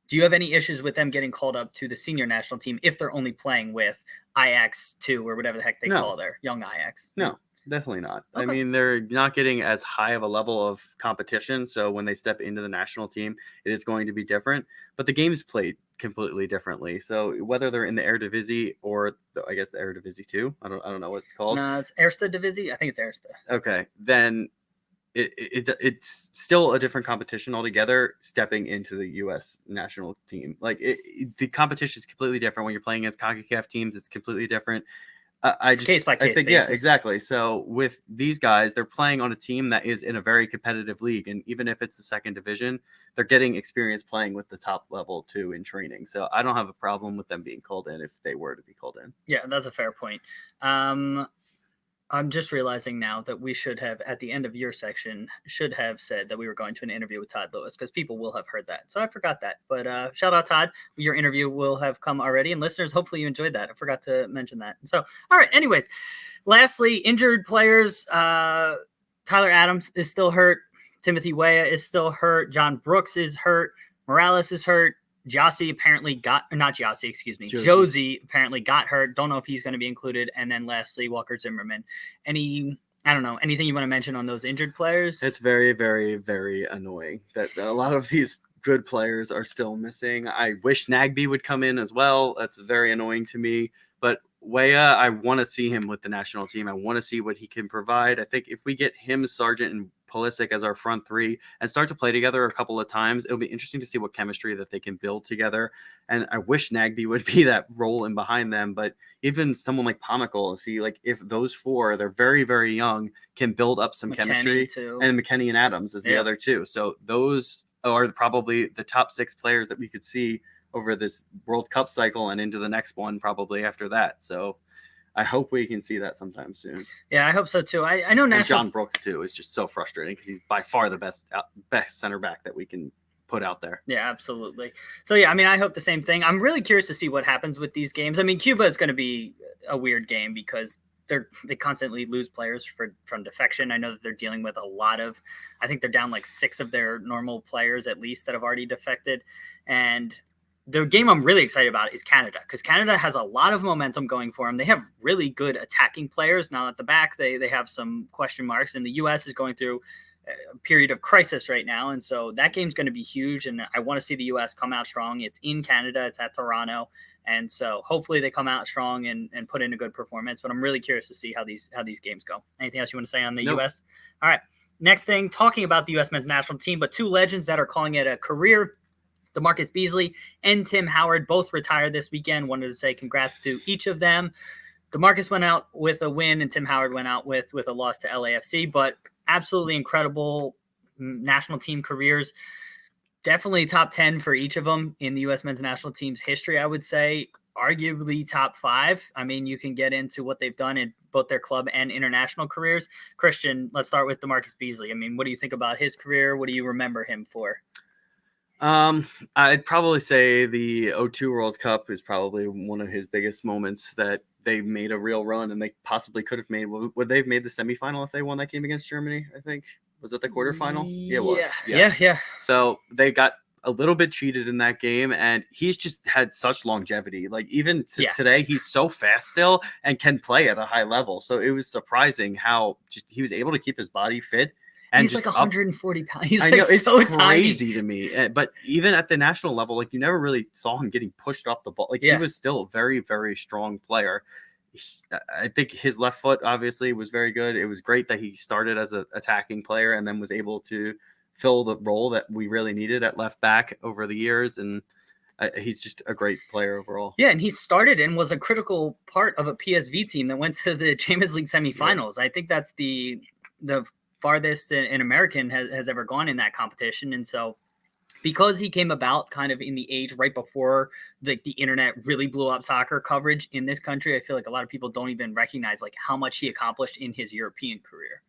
Do you have any issues with them getting called up to the senior national team if they're only playing with Ajax 2 or whatever the heck they call their young Ajax? No. Definitely not. Okay. I mean, they're not getting as high of a level of competition. So when they step into the national team, it is going to be different. But the game's played completely differently. So whether they're in the Eredivisie or I guess the Eredivisie 2, I don't know what it's called. No, it's Eerste Divisie. I think it's Eerste. Okay, then it's still a different competition altogether. Stepping into the U.S. national team, the competition is completely different when you're playing against CONCACAF teams. It's completely different. Case by case basis. Yeah, exactly. So with these guys, they're playing on a team that is in a very competitive league. And even if it's the second division, they're getting experience playing with the top level too in training. So I don't have a problem with them being called in if they were to be called in. Yeah, that's a fair point. I'm just realizing now that we should have, at the end of your section, should have said that we were going to an interview with Todd Lewis because people will have heard that. So I forgot that. But shout out, Todd. Your interview will have come already. And listeners, hopefully you enjoyed that. I forgot to mention that. So, all right. Anyways, lastly, injured players. Tyler Adams is still hurt. Timothy Weah is still hurt. John Brooks is hurt. Morales is hurt. Josie apparently got, not Josie, excuse me, Josie apparently got hurt. Don't know if he's going to be included. And then lastly, Walker Zimmerman. I don't know, anything you want to mention on those injured players? It's very, very, very annoying that a lot of these good players are still missing. I wish Nagby would come in as well. That's very annoying to me. But Weah, I want to see him with the national team. I want to see what he can provide. I think if we get him, Sargent, and Pulisic as our front three and start to play together a couple of times, it'll be interesting to see what chemistry that they can build together. And I wish Nagby would be that role in behind them. But even someone like Pomical, see, like if those four, they're very, very young, can build up some chemistry. Too. And McKennie and Adams is the other two. So those are probably the top 6 players that we could see over this World Cup cycle and into the next one probably after that. So I hope we can see that sometime soon. Yeah, I hope so too. I know and John Brooks too is just so frustrating because he's by far the best center back that we can put out there. Yeah, absolutely. So yeah, I mean, I hope the same thing. I'm really curious to see what happens with these games. I mean, Cuba is going to be a weird game because they constantly lose players from defection. I know that they're dealing with a lot of, I think they're down like 6 of their normal players at least that have already defected. And the game I'm really excited about is Canada, because Canada has a lot of momentum going for them. They have really good attacking players. Now at the back, they have some question marks, and the U.S. is going through a period of crisis right now. And so that game's going to be huge. And I want to see the U.S. come out strong. It's in Canada. It's at Toronto. And so hopefully they come out strong and put in a good performance. But I'm really curious to see how these games go. Anything else you want to say on the U.S.? All right. Next thing, talking about the U.S. men's national team, but 2 legends that are calling it a career. DeMarcus Beasley and Tim Howard both retired this weekend. Wanted to say congrats to each of them. DeMarcus went out with a win and Tim Howard went out with a loss to LAFC, but absolutely incredible national team careers. Definitely top 10 for each of them in the U.S. men's national team's history, I would say. Arguably top 5. I mean, you can get into what they've done in both their club and international careers. Christian, let's start with DeMarcus Beasley. I mean, what do you think about his career? What do you remember him for? I'd probably say the 02 World Cup is probably one of his biggest moments that they made a real run, and they possibly could have made. Would they have made the semifinal if they won that game against Germany? I think was it the quarterfinal? Yeah, it was. Yeah. So they got a little bit cheated in that game, and he's just had such longevity. Like even today, he's so fast still and can play at a high level. So it was surprising how just he was able to keep his body fit. And he's like 140 pounds. He's I know, like it's so crazy tiny to me. But even at the national level, like you never really saw him getting pushed off the ball. Like he was still a very, very strong player. I think his left foot obviously was very good. It was great that he started as an attacking player and then was able to fill the role that we really needed at left back over the years. And he's just a great player overall. Yeah, and he started and was a critical part of a PSV team that went to the Champions League semifinals. I think that's the farthest an American has ever gone in that competition. And so because he came about kind of in the age right before the internet really blew up soccer coverage in this country, I feel like a lot of people don't even recognize like how much he accomplished in his European career.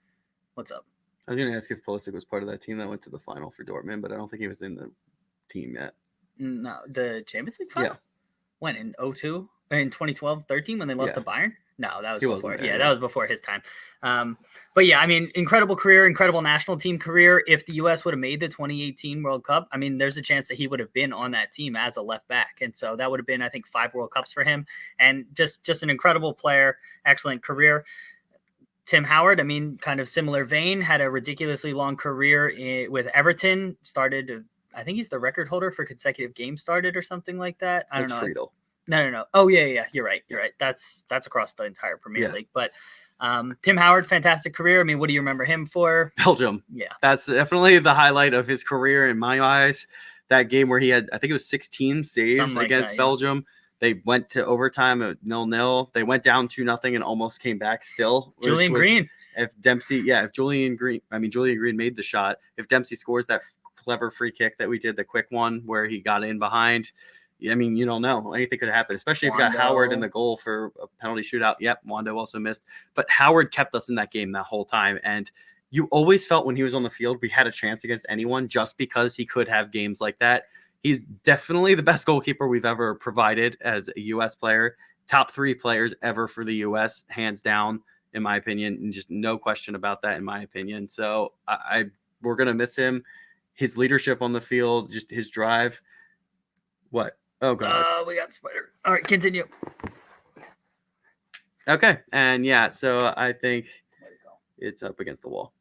What's up? I was going to ask if Pulisic was part of that team that went to the final for Dortmund, but I don't think he was in the team yet. No, the Champions League final? Yeah. When, in 02? In 2012-13 when they lost to Bayern? No, that was before. There, that was before his time. But yeah, I mean, incredible career, incredible national team career. If the U.S. would have made the 2018 World Cup, I mean, there's a chance that he would have been on that team as a left back. And so that would have been, I think, 5 World Cups for him. And just an incredible player, excellent career. Tim Howard, I mean, kind of similar vein, had a ridiculously long career with Everton. Started, I think he's the record holder for consecutive games started or something like that. I don't know. Friedel. No. Oh, yeah. You're right. That's across the entire Premier League. But Tim Howard, fantastic career. I mean, what do you remember him for? Belgium. Yeah. That's definitely the highlight of his career in my eyes. That game where he had, I think it was 16 saves against Belgium. They went to overtime at 0-0. They went down 2-0 and almost came back still. Julian Green. If Julian Green made the shot. If Dempsey scores that clever free kick that we did, the quick one where he got in behind, I mean, you don't know. Anything could happen, especially if you got Howard in the goal for a penalty shootout. Yep, Wando also missed. But Howard kept us in that game that whole time. And you always felt when he was on the field, we had a chance against anyone just because he could have games like that. He's definitely the best goalkeeper we've ever provided as a U.S. player. Top 3 players ever for the U.S., hands down, in my opinion. And just no question about that, in my opinion. So we're going to miss him. His leadership on the field, just his drive. What? Oh god. We got spider. All right, continue. Okay, and yeah, so I think it's up against the wall.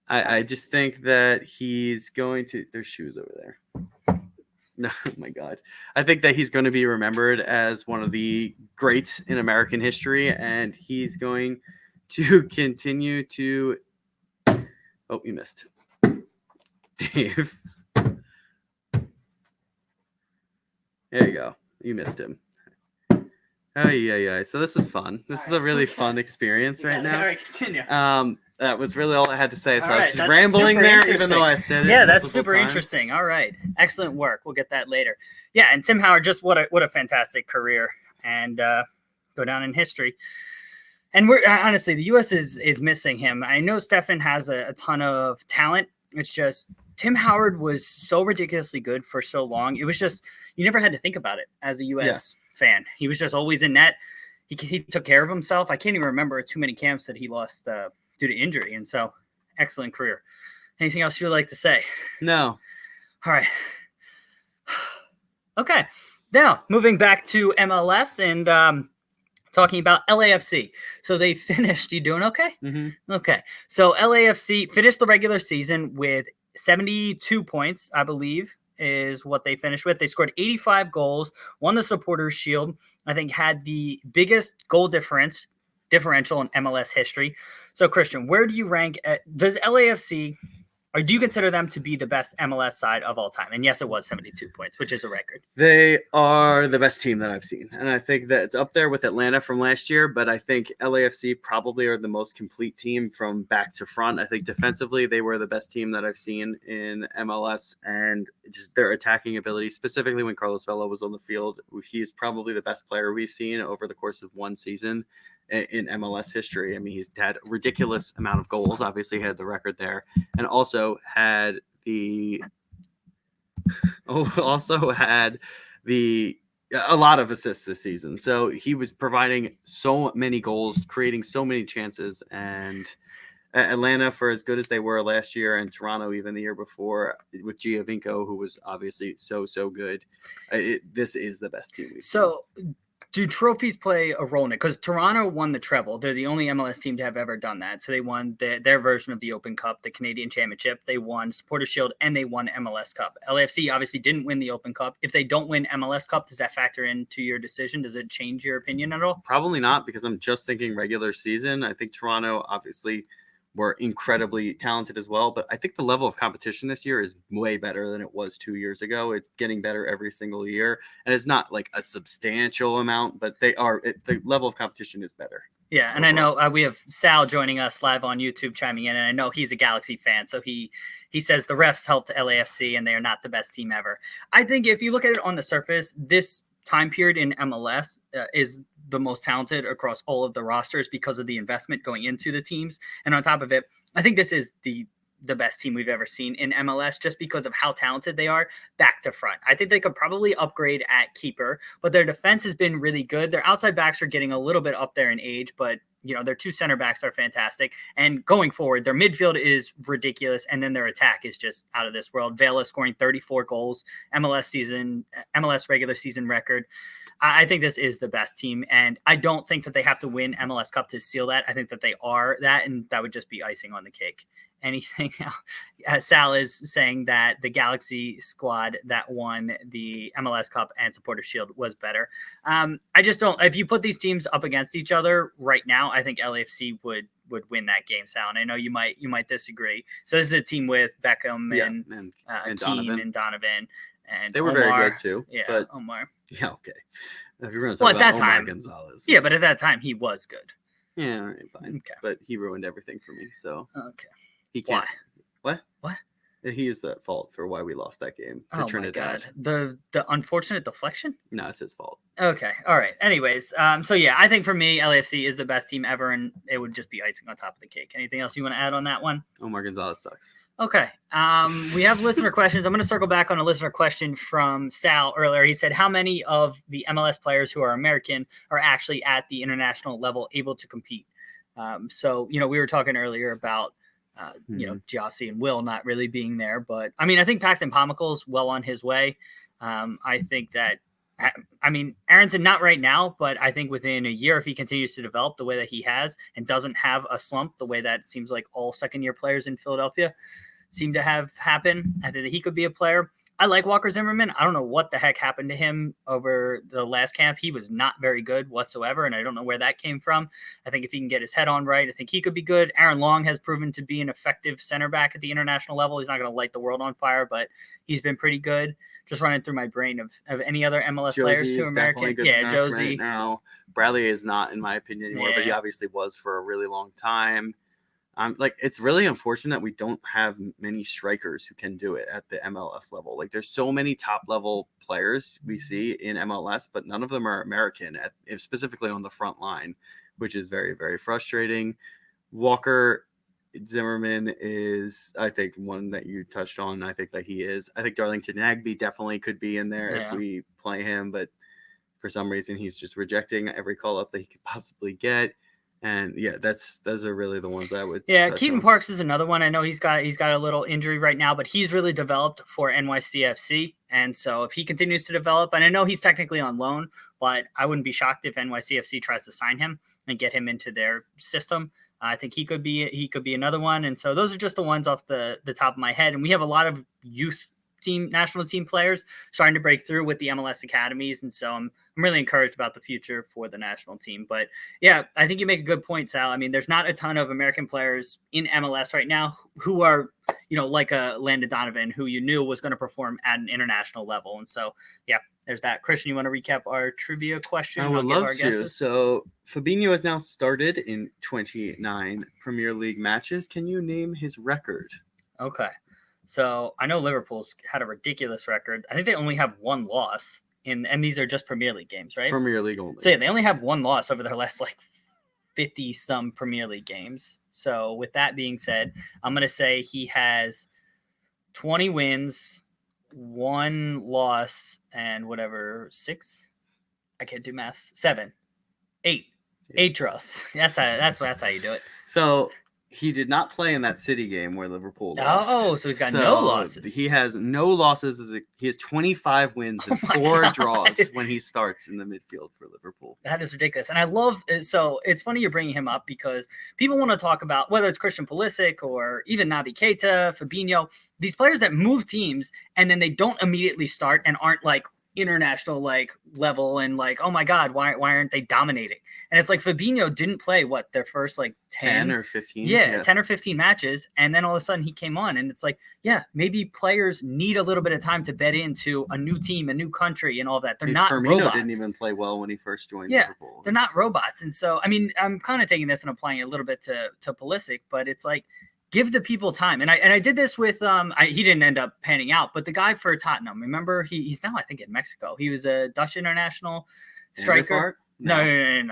I just think that he's going to. There's shoes over there. No, oh my God. I think that he's going to be remembered as one of the greats in American history, and he's going to continue to. Oh, you missed. Dave. There you go. You missed him. Oh, yeah. So this is fun. This is a really fun experience right now. All right, continue. That was really all I had to say. So All I was right, just that's rambling super there, even interesting. though I said it. Yeah, that's multiple super times. interesting. All right, excellent work. We'll get that later. Yeah, and Tim Howard, just what a fantastic career, and go down in history. And we're honestly, the U.S. is missing him. I know Stefan has a ton of talent. It's just Tim Howard was so ridiculously good for so long. It was just you never had to think about it as a U.S. fan. He was just always in net. He took care of himself. I can't even remember too many camps that he lost due to injury. And so, excellent career. Anything else you would like to say? No. All right. Okay. Now, moving back to MLS and talking about LAFC. So they finished. You doing okay? Mm-hmm. Okay. So LAFC finished the regular season with 72 points, I believe, is what they finished with. They scored 85 goals, won the Supporters Shield. I think had the biggest goal differential in MLS history. So, Christian, where do you rank? Does LAFC, or do you consider them to be the best MLS side of all time? And yes, it was 72 points, which is a record. They are the best team that I've seen. And I think that it's up there with Atlanta from last year, but I think LAFC probably are the most complete team from back to front. I think defensively, they were the best team that I've seen in MLS, and just their attacking ability, specifically when Carlos Vela was on the field. He's probably the best player we've seen over the course of one season in MLS history. I mean, he's had a ridiculous amount of goals. Obviously, he had the record there, and also had a lot of assists this season. So he was providing so many goals, creating so many chances. And Atlanta, for as good as they were last year, and Toronto even the year before with Giovinco, who was obviously so good, this is the best team we've seen. Do trophies play a role in it? Because Toronto won the treble. They're the only MLS team to have ever done that. So they won their version of the Open Cup, the Canadian Championship. They won Supporters Shield, and they won MLS Cup. LAFC obviously didn't win the Open Cup. If they don't win MLS Cup, does that factor into your decision? Does it change your opinion at all? Probably not, because I'm just thinking regular season. I think Toronto obviously were incredibly talented as well, but I think the level of competition this year is way better than it was 2 years ago. It's getting better every single year, and it's not like a substantial amount, but the level of competition is better. Yeah, and overall. I know we have Sal joining us live on YouTube chiming in, and I know he's a Galaxy fan, so he says the refs helped LAFC, and they are not the best team ever. I think if you look at it on the surface, this time period in MLS is the most talented across all of the rosters because of the investment going into the teams. And on top of it, I think this is the best team we've ever seen in MLS just because of how talented they are back to front. I think they could probably upgrade at keeper, but their defense has been really good. Their outside backs are getting a little bit up there in age, but their two center backs are fantastic. And going forward, their midfield is ridiculous. And then their attack is just out of this world. Vela scoring 34 goals, MLS regular season record. I think this is the best team. And I don't think that they have to win MLS Cup to seal that. I think that they are that, and that would just be icing on the cake. Anything else? Sal is saying that the Galaxy squad that won the MLS Cup and Supporters Shield was better. I just don't. If you put these teams up against each other right now, I think LAFC would win that game, Sal. And I know you might disagree. So this is a team with Beckham and Keane and Donovan. And they were Omar, very good too. Yeah, but, Omar. Yeah, okay. If you're going to talk at about that Omar time, Gonzalez. Yeah, but at that time he was good. Yeah, all right, fine. Okay. But he ruined everything for me. So okay. He can't. Why? What? He is the fault for why we lost that game to Trinidad. My God. The unfortunate deflection? No, it's his fault. Okay. All right. Anyways, so yeah, I think for me, LAFC is the best team ever, and it would just be icing on top of the cake. Anything else you want to add on that one? Omar Gonzalez sucks. Okay. We have listener questions. I'm going to circle back on a listener question from Sal earlier. He said, how many of the MLS players who are American are actually at the international level able to compete? So, we were talking earlier about, Jossie and Will not really being there. But, I mean, I think Paxton Pomacle's well on his way. I think that, I mean, Aronson, not right now, but I think within a year, if he continues to develop the way that he has and doesn't have a slump, the way that it seems like all second-year players in Philadelphia seem to have happen, I think that he could be a player. I like Walker Zimmerman. I don't know what the heck happened to him over the last camp. He was not very good whatsoever, and I don't know where that came from. I think if he can get his head on right, I think he could be good. Aaron Long has proven to be an effective center back at the international level. He's not going to light the world on fire, but he's been pretty good. Just running through my brain of any other MLS players who are American. Yeah, Josie. Right now. Bradley is not, in my opinion, anymore, but he obviously was for a really long time. It's really unfortunate we don't have many strikers who can do it at the MLS level. Like, there's so many top level players we see in MLS, but none of them are American, specifically on the front line, which is very, very frustrating. Walker Zimmerman is, I think, one that you touched on. I think that he is. I think Darlington Nagbe definitely could be in there if we play him, but for some reason he's just rejecting every call up that he could possibly get. And yeah, those are really the ones I would. Yeah, Keaton Parks is another one. I know he's got a little injury right now, but he's really developed for NYCFC. And so if he continues to develop, and I know he's technically on loan, but I wouldn't be shocked if NYCFC tries to sign him and get him into their system. I think he could be another one. And so those are just the ones off the top of my head. And we have a lot of youth national team players starting to break through with the MLS academies. And so I'm really encouraged about the future for the national team. But yeah, I think you make a good point, Sal. I mean, there's not a ton of American players in MLS right now who are, like a Landon Donovan, who you knew was going to perform at an international level. And so, yeah, there's that. Christian, you want to recap our trivia question? I would love to. So Fabinho has now started in 29 Premier League matches. Can you name his record? Okay. So I know Liverpool's had a ridiculous record. I think they only have one loss, and these are just Premier League games, right? Premier League only. So yeah, they only have one loss over their last 50-some Premier League games. So with that being said, I'm going to say he has 20 wins, 1 loss, and whatever, 6? I can't do math. 7, 8. 8 draws. That's how you do it. So he did not play in that City game where Liverpool lost. Oh, so he's got no losses. He has no losses. He has 25 wins and 4 draws when he starts in the midfield for Liverpool. That is ridiculous. And I love – so it's funny you're bringing him up because people want to talk about whether it's Christian Pulisic or even Naby Keita, Fabinho, these players that move teams and then they don't immediately start and aren't international level and oh my God, why aren't they dominating? And it's Fabinho didn't play their first 10 or 15 10 or 15 matches, and then all of a sudden he came on, and it's maybe players need a little bit of time to bed into a new team, a new country, and all that. They're not Firmino robots. Didn't even play well when he first joined Liverpool. They're not robots. And so I mean, I'm kind of taking this and applying it a little bit to Pulisic, but it's give the people time. And I did this with he didn't end up panning out, but the guy for Tottenham, remember he's now I think in Mexico. He was a Dutch international striker. No.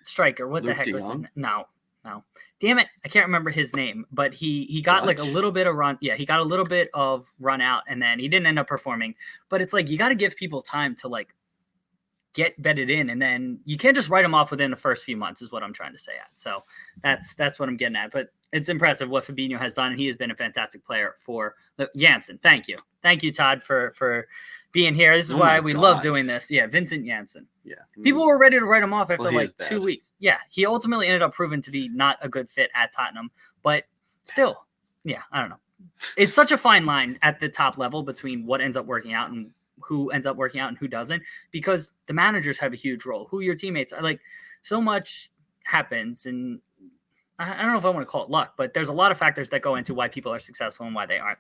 Striker. What Luke the heck was it? No. Damn it, I can't remember his name, but he got Dutch? a little bit of run. Yeah, he got a little bit of run out, and then he didn't end up performing. But it's you got to give people time to get bedded in, and then you can't just write them off within the first few months is what I'm trying to say at. So that's what I'm getting at. But it's impressive what Fabinho has done, and he has been a fantastic player for Janssen. Thank you, Todd, for being here. This is why we love doing this. Yeah, Vincent Janssen. Yeah. People were ready to write him off after 2 bad. weeks. Yeah, he ultimately ended up proving to be not a good fit at Tottenham, but still, yeah, I don't know. It's such a fine line at the top level between what ends up working out and who ends up working out and who doesn't, because the managers have a huge role. Who your teammates are, so much happens, and I don't know if I want to call it luck, but there's a lot of factors that go into why people are successful and why they aren't.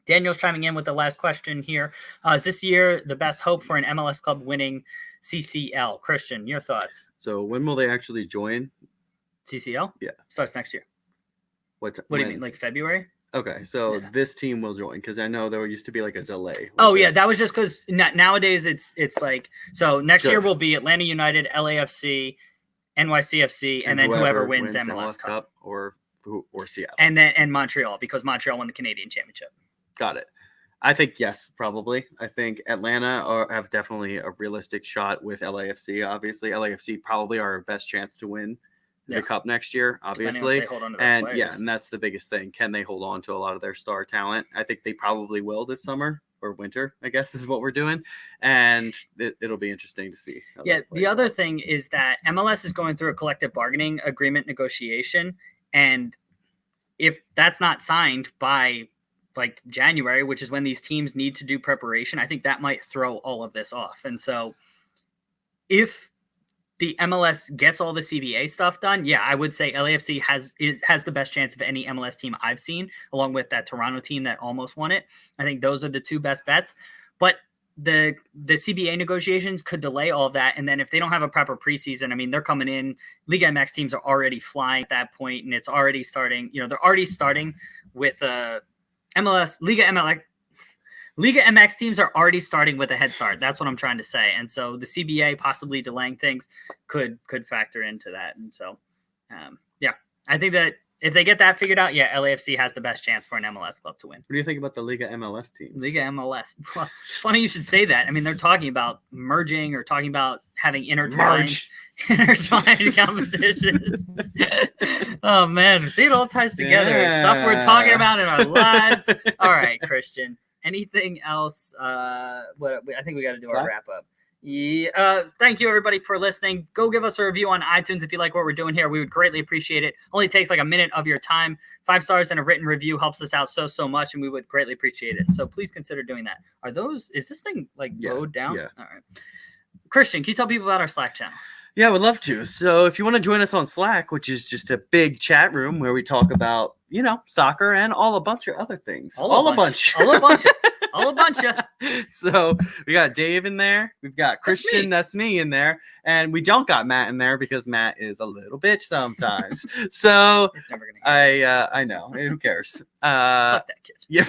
Daniel's chiming in with the last question here. Is this year the best hope for an MLS club winning CCL? Christian, your thoughts? So when will they actually join? CCL? Yeah. Starts next year. What do you mean, February? Okay, so this team will join because I know there used to be a delay. Oh, yeah, that was just because nowadays it's so next year will be Atlanta United, LAFC, NYCFC, and then whoever wins MLS Cup. Or Seattle. And Montreal, because Montreal won the Canadian Championship. Got it. I think yes, probably. I think Atlanta have definitely a realistic shot with LAFC. Obviously, LAFC probably our best chance to win the cup next year, obviously. And and that's the biggest thing. Can they hold on to a lot of their star talent? I think they probably will this summer or winter, I guess is what we're doing. And it'll be interesting to see. Yeah, the other thing is that MLS is going through a collective bargaining agreement negotiation. And if that's not signed by like January, which is when these teams need to do preparation, I think that might throw all of this off. And so if the MLS gets all the CBA stuff done, yeah, I would say LAFC has the best chance of any MLS team I've seen, along with that Toronto team that almost won it. I think those are the two best bets. But the CBA negotiations could delay all of that. And then if they don't have a proper preseason, I mean, they're coming in. Liga MX teams are already flying at that point, and it's already starting. You know, they're already starting with MLS, Liga MX teams are already starting with a head start. That's what I'm trying to say. And so the CBA possibly delaying things could factor into that. And so, I think that if they get that figured out, LAFC has the best chance for an MLS club to win. What do you think about the Liga MLS teams? Liga MLS. Well, funny you should say that. I mean, they're talking about merging or talking about having intertwined competitions. Oh, man. See, it all ties together. Yeah. Stuff we're talking about in our lives. All right, Christian. Anything else? I think we got to do our wrap up. Yeah. Thank you, everybody, for listening. Go give us a review on iTunes if you like what we're doing here. We would greatly appreciate it. Only takes like a minute of your time. 5 stars and a written review helps us out so much, and we would greatly appreciate it. So please consider doing that. Is this thing like load down? Yeah. All right. Christian, can you tell people about our Slack channel? Yeah, I would love to. So if you want to join us on Slack, which is just a big chat room where we talk about, soccer and a bunch of other things. All a bunch. So we got Dave in there. We've got Christian, that's me in there. And we don't got Matt in there because Matt is a little bitch sometimes. So he's never gonna hear I know. Who cares? Fuck that kid. Yeah.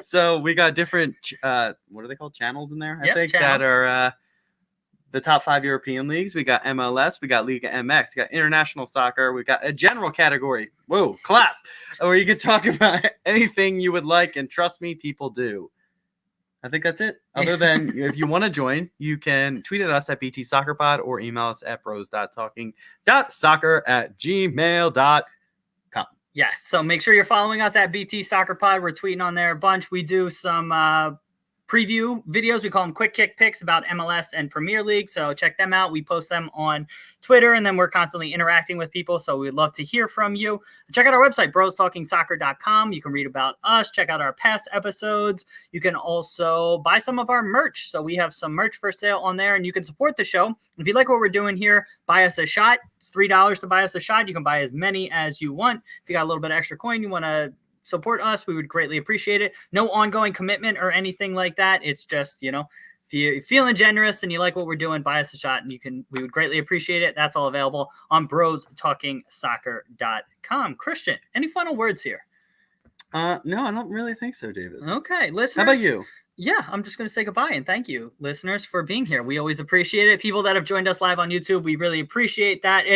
So we got different, what are they called? Channels in there, I think, channels that are the top 5 European leagues. We got MLS, we got Liga MX, we got international soccer, we got a general category. Whoa, clap. Where you can talk about anything you would like, and trust me, people do. I think that's it. Other than if you want to join, you can tweet at us at BT Soccer Pod or email us at bros.talking.soccer@gmail.com. Yes, so make sure you're following us at BT Soccer Pod. We're tweeting on there a bunch. We do some preview videos. We call them quick kick picks about MLS and Premier League. So check them out. We post them on Twitter, and then we're constantly interacting with people. So we'd love to hear from you. Check out our website, brostalkingsoccer.com. You can read about us, check out our past episodes. You can also buy some of our merch. So we have some merch for sale on there, and you can support the show. If you like what we're doing here, buy us a shot. It's $3 to buy us a shot. You can buy as many as you want. If you got a little bit of extra coin, you want to support us, we would greatly appreciate it. No ongoing commitment or anything like that. It's just, if you're feeling generous and you like what we're doing, buy us a shot, and we would greatly appreciate it. That's all available on brostalkingsoccer.com. Christian, any final words here? No, I don't really think so, David. Okay, listeners. How about you? Yeah, I'm just going to say goodbye, and thank you, listeners, for being here. We always appreciate it. People that have joined us live on YouTube, we really appreciate that.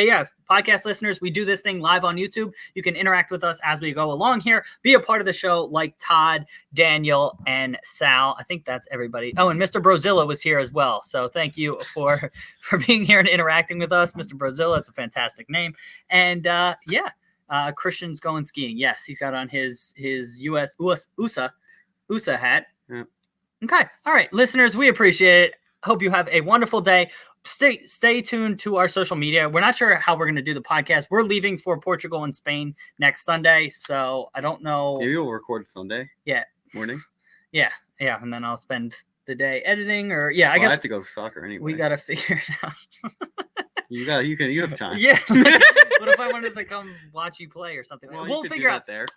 Podcast listeners, we do this thing live on YouTube. You can interact with us as we go along here. Be a part of the show like Todd, Daniel, and Sal. I think that's everybody. Oh, and Mr. Brozilla was here as well. So thank you for being here and interacting with us. Mr. Brozilla, it's a fantastic name. And Christian's going skiing. Yes, he's got on his USA hat. Yeah. Okay. All right, listeners, we appreciate it. Hope you have a wonderful day. Stay tuned to our social media. We're not sure how we're going to do the podcast. We're leaving for Portugal and Spain next Sunday, so I don't know. Maybe we'll record Sunday. Yeah. Morning. Yeah, and then I'll spend the day editing, or I guess I have to go for soccer anyway. We got to figure it out. You have time. Yeah. What if I wanted to come watch you play or something? Well, we'll figure out there.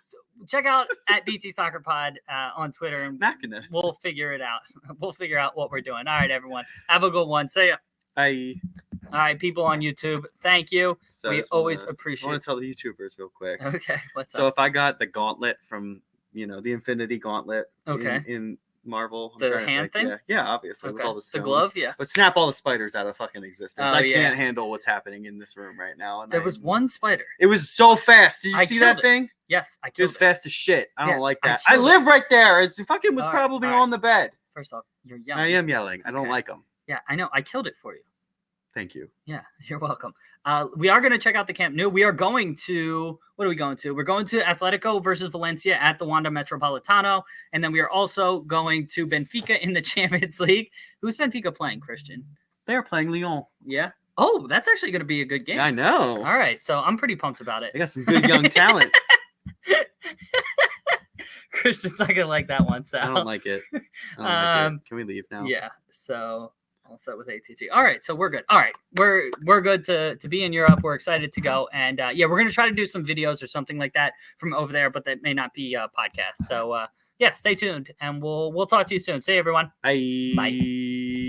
Check out at BT Soccer Pod on Twitter, and we'll figure it out. We'll figure out what we're doing. All right, everyone. Have a good one. See ya. Bye. All right, people on YouTube, thank you. So we always appreciate it. I want to tell the YouTubers real quick. Okay. What's up? So if I got the gauntlet from, the Infinity Gauntlet in Marvel. The hand thing? Yeah, obviously. Okay. With all the stones. The glove, yeah. But snap all the spiders out of fucking existence. Oh, I can't handle what's happening in this room right now. And there was one spider. It was so fast. Did you see that thing? Yes, I killed it. It was fast as shit. I don't like that. I live right there. It's fucking was probably on the bed. First off, you're yelling. I am yelling. I don't like them. Yeah, I know. I killed it for you. Thank you. Yeah, you're welcome. We are going to check out the Camp Nou. We are going to, what are we going to? We're going to Atletico versus Valencia at the Wanda Metropolitano. And then we are also going to Benfica in the Champions League. Who's Benfica playing, Christian? They're playing Lyon. Yeah. Oh, that's actually going to be a good game. I know. All right. So I'm pretty pumped about it. They got some good young talent. Christian's not going to like that one, Sal. I don't like it. Can we leave now? Yeah. So all set with ATG. All right. So we're good. All right. We're good to be in Europe. We're excited to go. And yeah, we're going to try to do some videos or something like that from over there, but that may not be a podcast. So yeah, stay tuned and we'll talk to you soon. See you, everyone. Bye. Bye.